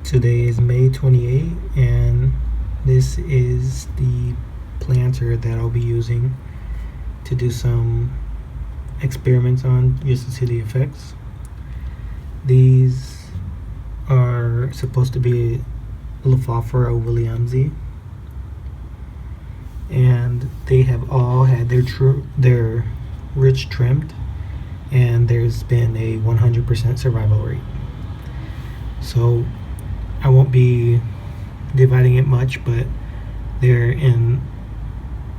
Today is May 28th, and this is the planter that I'll be using to do some experiments on just to see the effects. These are supposed to be Lophophora willamsii, and they have all had their roots trimmed, and there's been a 100% survival rate. So I won't be dividing it much, but they're in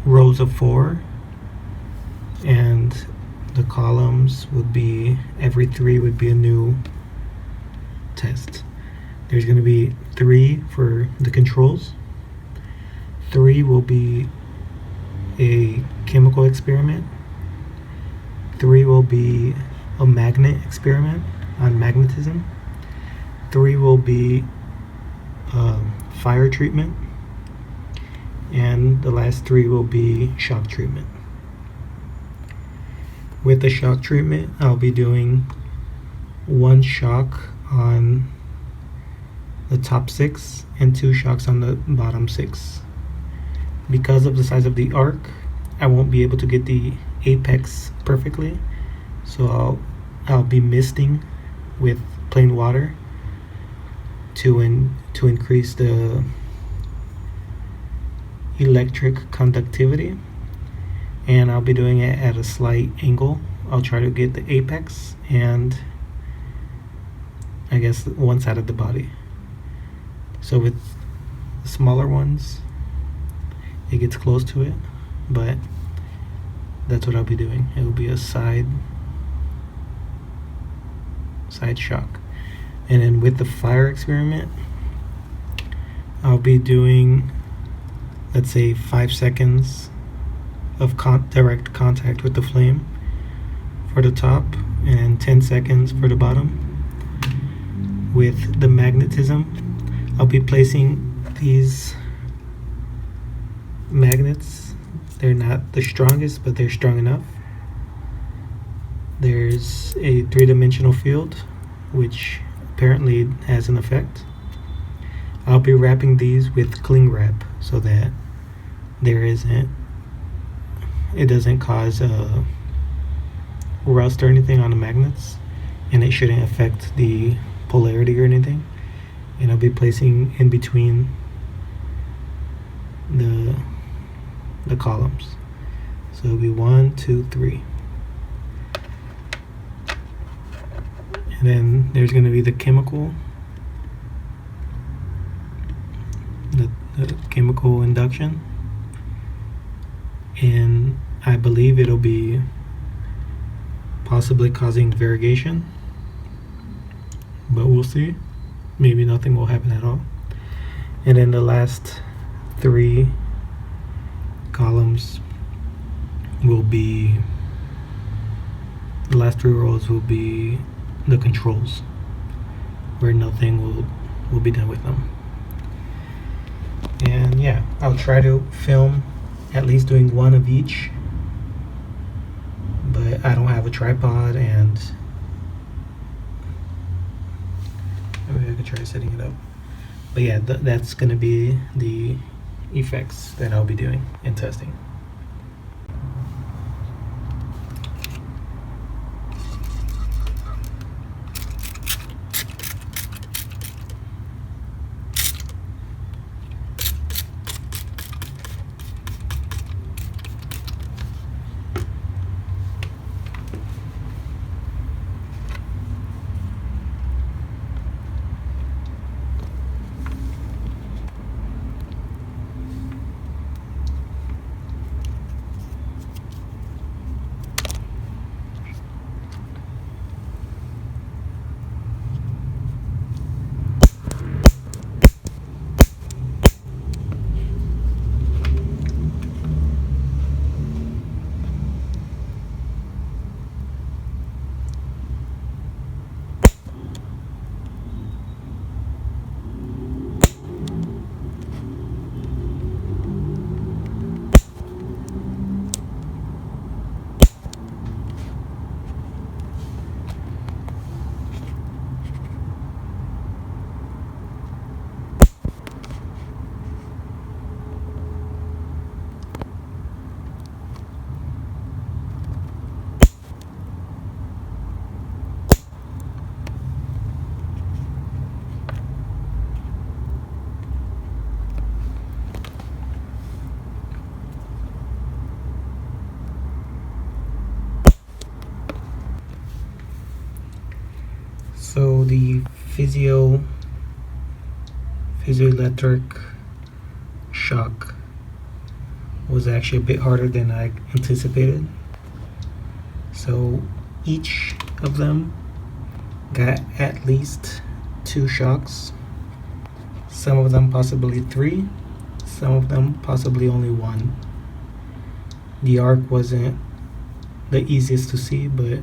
rows of 4, and the columns would be every 3 would be a new test. There's going to be 3 for the controls. 3 will be a chemical experiment. 3 will be a magnet experiment on magnetism. 3 will be fire treatment, and the last 3 will be shock treatment. With the shock treatment, I'll be doing 1 shock on the top 6 and 2 shocks on the bottom 6. Because of the size of the arc, I won't be able to get the apex perfectly, so I'll be misting with plain water to increase the electric conductivity, and I'll be doing it at a slight angle. I'll try to get the apex and I guess one side of the body. So with smaller ones it gets close to it, but that's what I'll be doing. It will be a side shock. And then with the fire experiment, I'll be doing, let's say, 5 seconds of direct contact with the flame for the top and 10 seconds for the bottom. With the magnetism, I'll be placing these magnets. They're not the strongest, but they're strong enough. There's a 3-dimensional field, which apparently has an effect. I'll be wrapping these with cling wrap so that it doesn't cause rust or anything on the magnets, and it shouldn't affect the polarity or anything. And I'll be placing in between the columns. So it'll be 1, 2, 3. And then there's going to be the chemical induction, and I believe it'll be possibly causing variegation, but we'll see. Maybe nothing will happen at all. And then the last 3 columns will be, the last 3 rows will be the controls, where nothing will be done with them. And yeah, I'll try to film at least doing 1 of each, but I don't have a tripod, and maybe I could try setting it up. But yeah, that's gonna be the effects that I'll be doing and testing. So the physioelectric shock was actually a bit harder than I anticipated. So each of them got at least 2 shocks, some of them possibly 3, some of them possibly only 1. The arc wasn't the easiest to see, but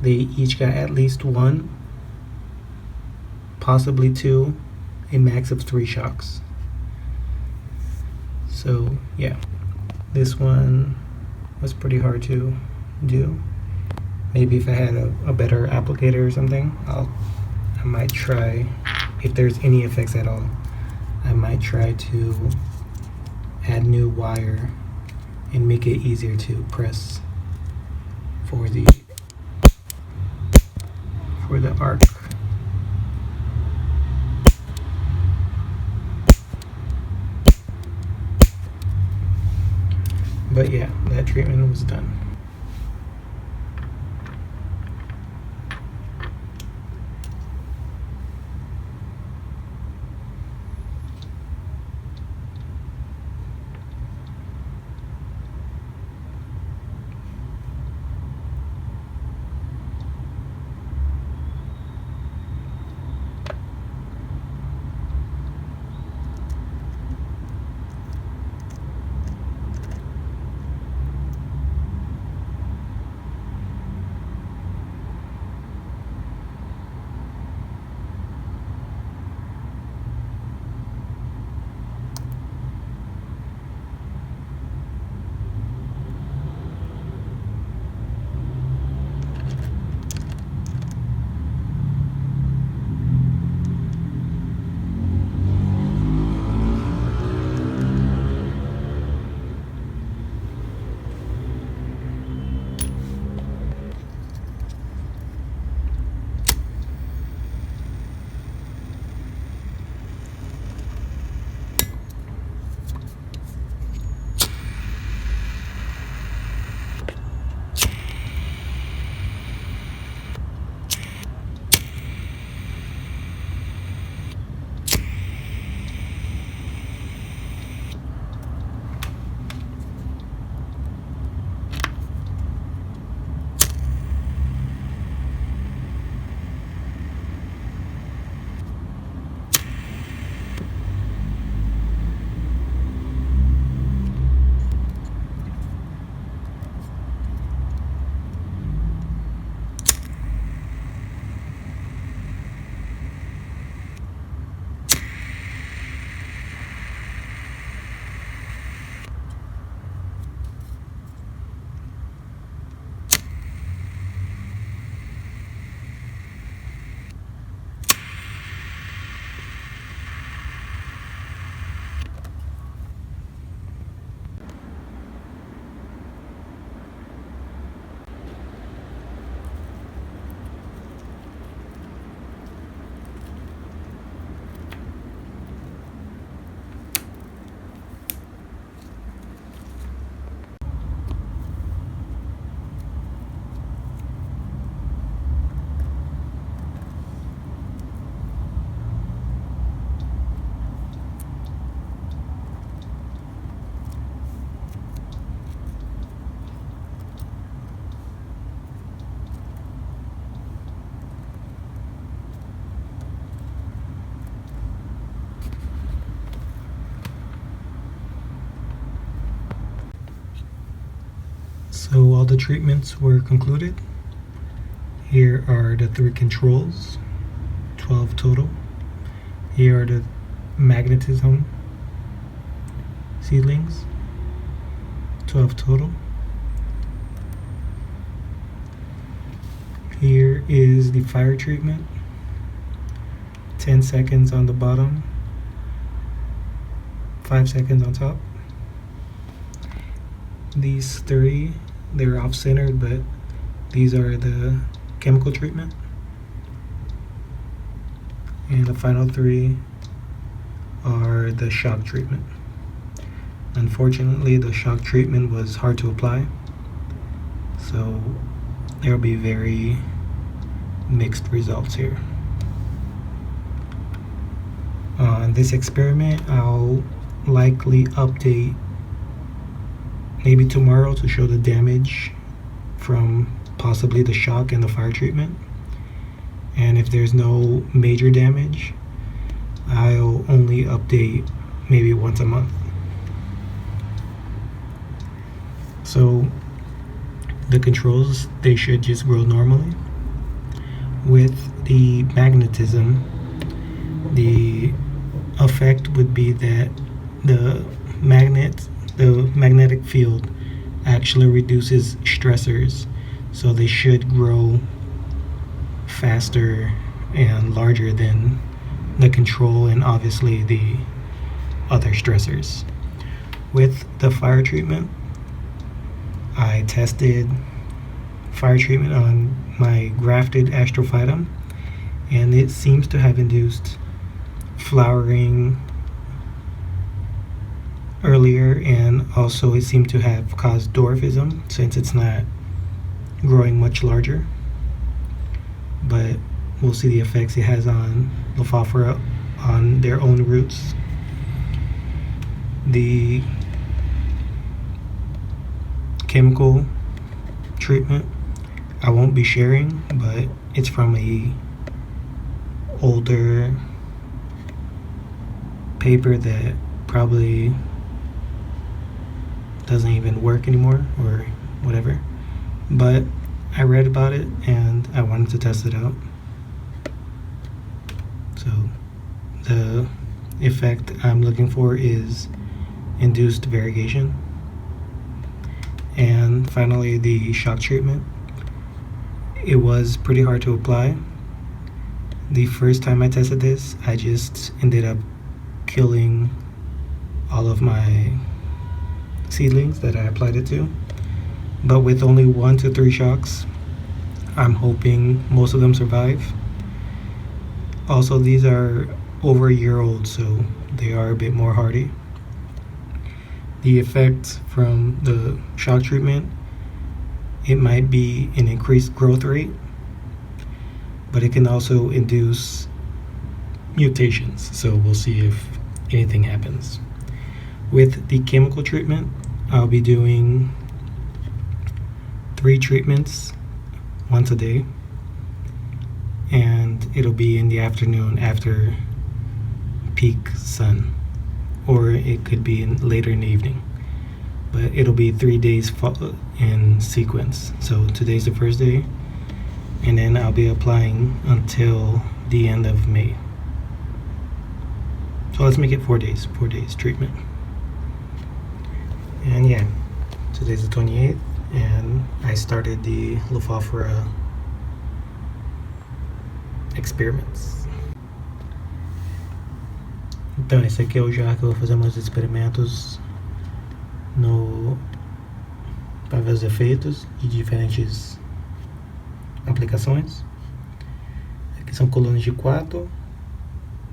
they each got at least 1, possibly 2, a max of 3 shocks. So yeah, this one was pretty hard to do. Maybe if I had a better applicator or something, I might try, if there's any effects at all, I might try to add new wire and make it easier to press for the arc. But yeah, that treatment was done. So all the treatments were concluded. Here are the 3 controls, 12 total. Here are the magnetism seedlings, 12 total. Here is the fire treatment, 10 seconds on the bottom, 5 seconds on top. These 3, they're off-centered, but these are the chemical treatment. And the final 3 are the shock treatment. Unfortunately, the shock treatment was hard to apply, so there will be very mixed results here. On this experiment, I'll likely update maybe tomorrow to show the damage from possibly the shock and the fire treatment. And if there's no major damage, I'll only update maybe once a month. So the controls, they should just grow normally. With the magnetism, the effect would be that the magnetic field actually reduces stressors, so they should grow faster and larger than the control and obviously the other stressors. With the fire treatment, I tested fire treatment on my grafted astrophytum, and it seems to have induced flowering earlier, and also it seemed to have caused dwarfism since it's not growing much larger. But we'll see the effects it has on Lophophora on their own roots. The chemical treatment I won't be sharing, but it's from a older paper that probably doesn't even work anymore or whatever, but I read about it and I wanted to test it out. So the effect I'm looking for is induced variegation. And finally, the shock treatment. It was pretty hard to apply. The first time I tested this, I just ended up killing all of my seedlings that I applied it to. But with only 1 to 3 shocks, I'm hoping most of them survive. Also, these are over a year old, so they are a bit more hardy. The effect from the shock treatment, it might be an increased growth rate, but it can also induce mutations, so we'll see if anything happens. With the chemical treatment, I'll be doing 3 treatments once a day, and it'll be in the afternoon after peak sun, or it could be later in the evening, but it'll be 3 days in sequence. So today's the first day, and then I'll be applying until the end of May. So let's make it 4 days treatment. And yeah, today's the 28th, and I started the Lophophora experiments. Então esse aqui é o jar que eu vou fazer meus experimentos para ver os efeitos de diferentes aplicações. Aqui são colunas de 4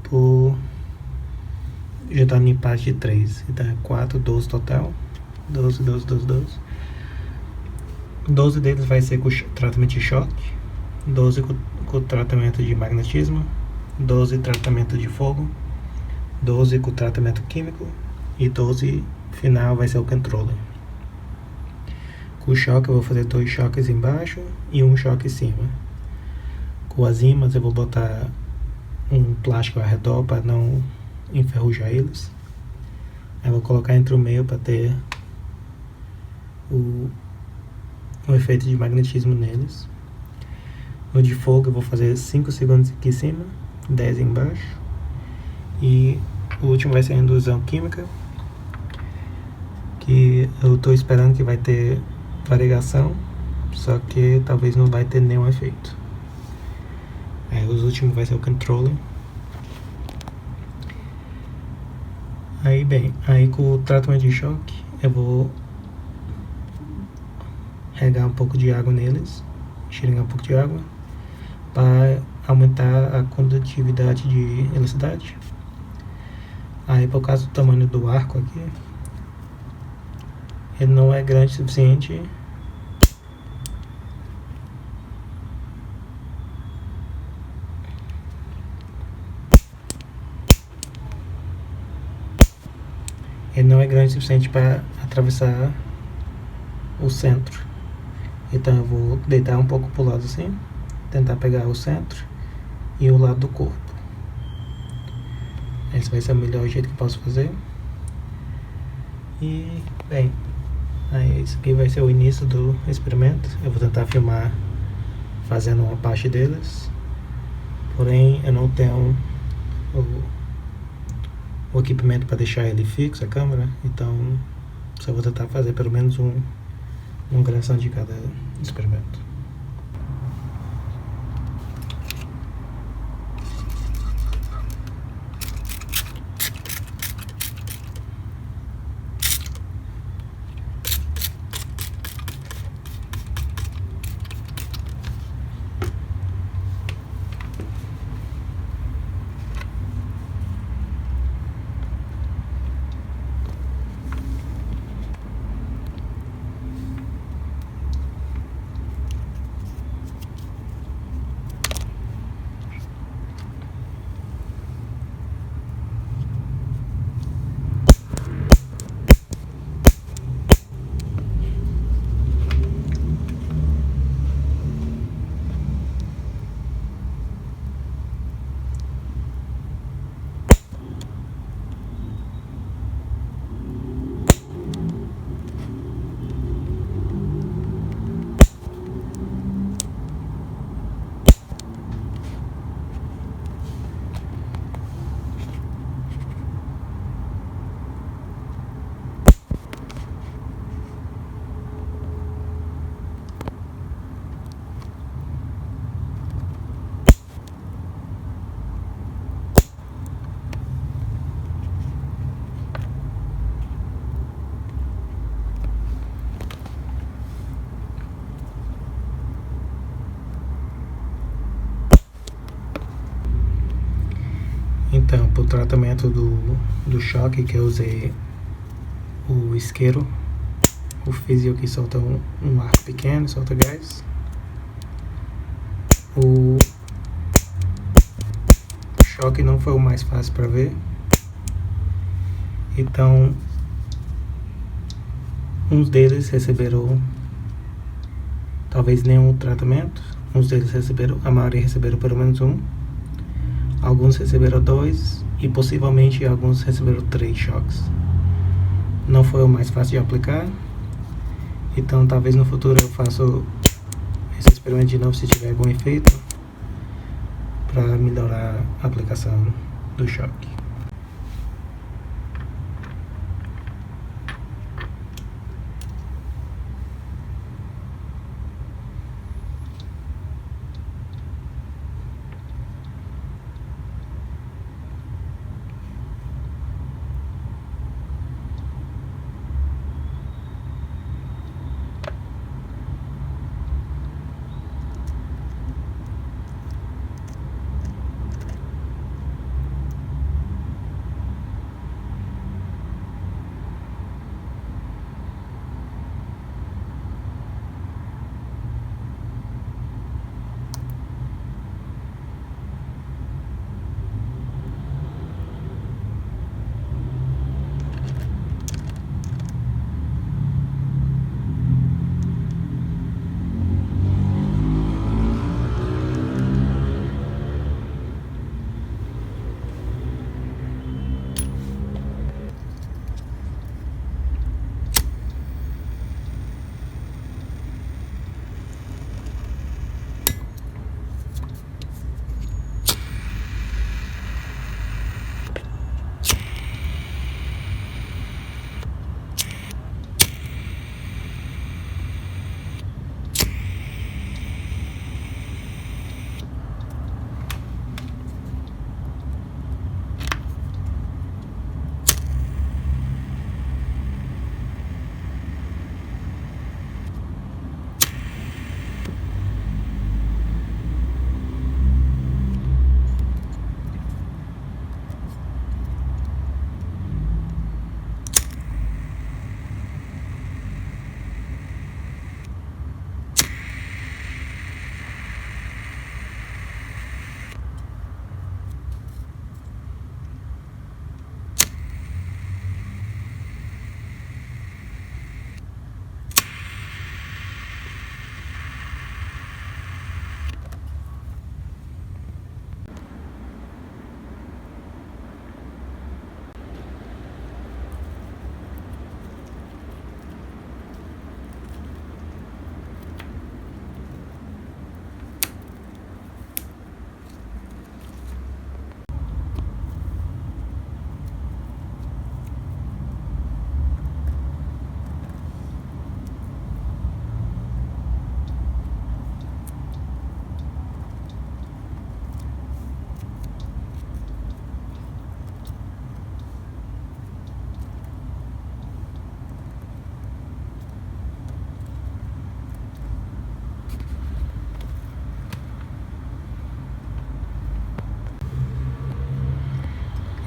por... já está no empate de 3, então é 4, 12 total. 12. 12 deles vai ser com tratamento de choque, 12 com tratamento de magnetismo, 12 tratamento de fogo, 12 com tratamento químico e 12 final vai ser o controle. Com o choque eu vou fazer 2 choques embaixo e 1 choque em cima. Com as ímãs eu vou botar um plástico ao redor para não enferrujar eles. Aí vou colocar entre o meio para ter o efeito de magnetismo neles. No de fogo eu vou fazer 5 segundos aqui em cima, 10 embaixo. E o último vai ser a indução química, que eu estou esperando que vai ter variegação, só que talvez não vai ter nenhum efeito. Aí os últimos vai ser o controle. Aí com o tratamento de choque eu vou regar um pouco de água neles, xeringar um pouco de água para aumentar a condutividade de elasticidade. Aí por causa do tamanho do arco aqui, ele não é grande o suficiente ele não é grande o suficiente para atravessar o centro. Então eu vou deitar um pouco pro lado assim, tentar pegar o centro e o lado do corpo. Esse vai ser o melhor jeito que eu posso fazer. E, bem, aí esse aqui vai ser o início do experimento. Eu vou tentar filmar fazendo uma parte deles. Porém, eu não tenho o equipamento para deixar ele fixo, a câmera. Então, só vou tentar fazer pelo menos uma gravação de cada experimento. Então, para o tratamento do choque, que eu usei o isqueiro, o físio que solta um arco pequeno, solta gás. O choque não foi o mais fácil para ver. Então, uns deles receberam talvez nenhum tratamento. Uns deles receberam, a maioria receberam pelo menos um. Alguns receberam 2 e possivelmente alguns receberam 3 choques. Não foi o mais fácil de aplicar. Então talvez no futuro eu faça esse experimento de novo se tiver algum efeito, para melhorar a aplicação do choque.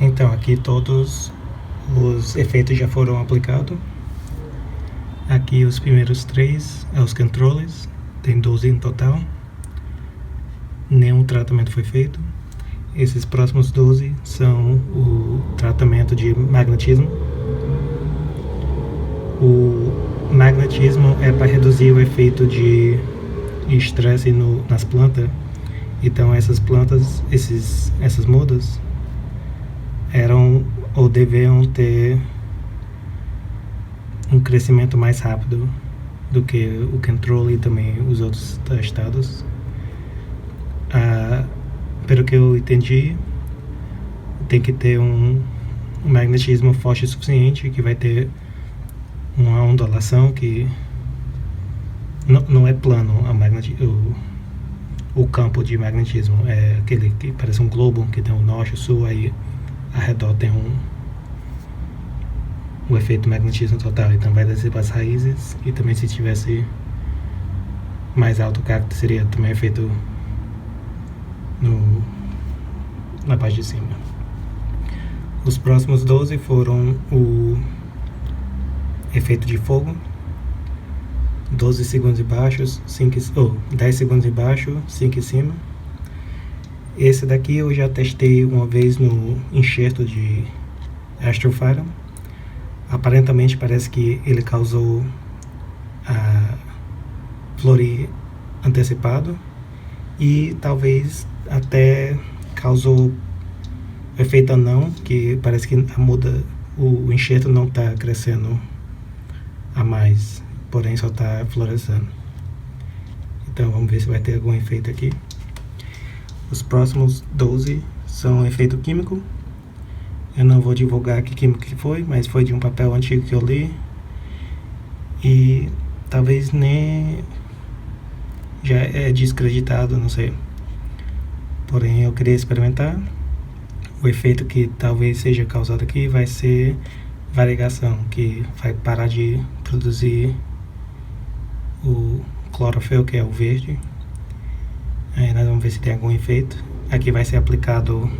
Então aqui todos os efeitos já foram aplicados. Aqui os primeiros 3 é os controles, tem 12 em total. Nenhum tratamento foi feito. Esses próximos 12 são o tratamento de magnetismo. O magnetismo é para reduzir o efeito de estresse nas plantas. Então essas plantas, essas mudas eram ou deviam ter um crescimento mais rápido do que o controle e também os outros testados. Pelo que eu entendi, tem que ter um magnetismo forte o suficiente, que vai ter uma ondulação que não é plano o campo de magnetismo, é aquele que parece um globo, que tem o norte e o sul, aí ao redor tem o efeito magnetismo total, então vai descer para as raízes, e também se tivesse mais alto o cacto seria também efeito na parte de cima. Os próximos 12 foram o efeito de fogo, 12 segundos embaixo, 10 segundos embaixo, 5 em cima. Esse daqui eu já testei uma vez no enxerto de Astrophytum. Aparentemente parece que ele causou florir antecipado e talvez até causou efeito anão, que parece que o enxerto não está crescendo a mais, porém só está florescendo. Então vamos ver se vai ter algum efeito aqui. Os próximos 12 são efeito químico. Eu não vou divulgar que químico que foi, mas foi de um papel antigo que eu li. E talvez nem já é descreditado, não sei. Porém eu queria experimentar. O efeito que talvez seja causado aqui vai ser variegação, que vai parar de produzir o clorofil, que é o verde. Aí nós vamos ver se tem algum efeito. Aqui vai ser aplicado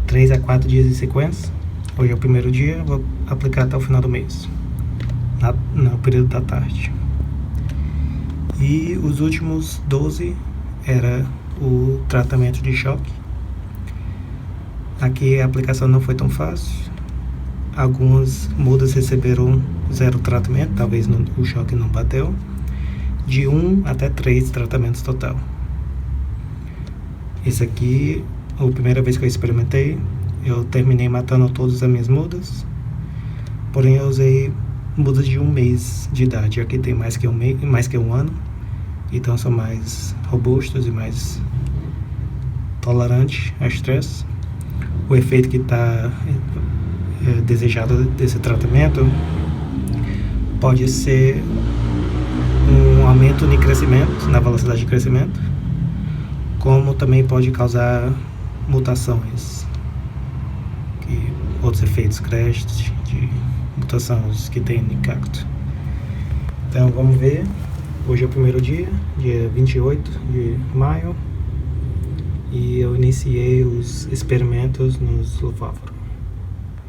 3 a 4 dias em sequência. Hoje é o primeiro dia, vou aplicar até o final do mês, no período da tarde. E os últimos 12 era o tratamento de choque. Aqui a aplicação não foi tão fácil. Algumas mudas receberam 0 tratamento, talvez o choque não bateu. De 1 até 3 tratamentos total. Esse aqui, a primeira vez que eu experimentei, eu terminei matando todas as minhas mudas. Porém eu usei mudas de 1 mês de idade. Aqui tem mais que um ano. Então são mais robustos e mais tolerantes a estresse. O efeito que está desejado desse tratamento pode ser um aumento de crescimento, na velocidade de crescimento, como também pode causar mutações, outros efeitos graft, de mutações que tem no cacto. Então vamos ver. Hoje é o primeiro dia 28 de maio, e eu iniciei os experimentos nos Lophophora.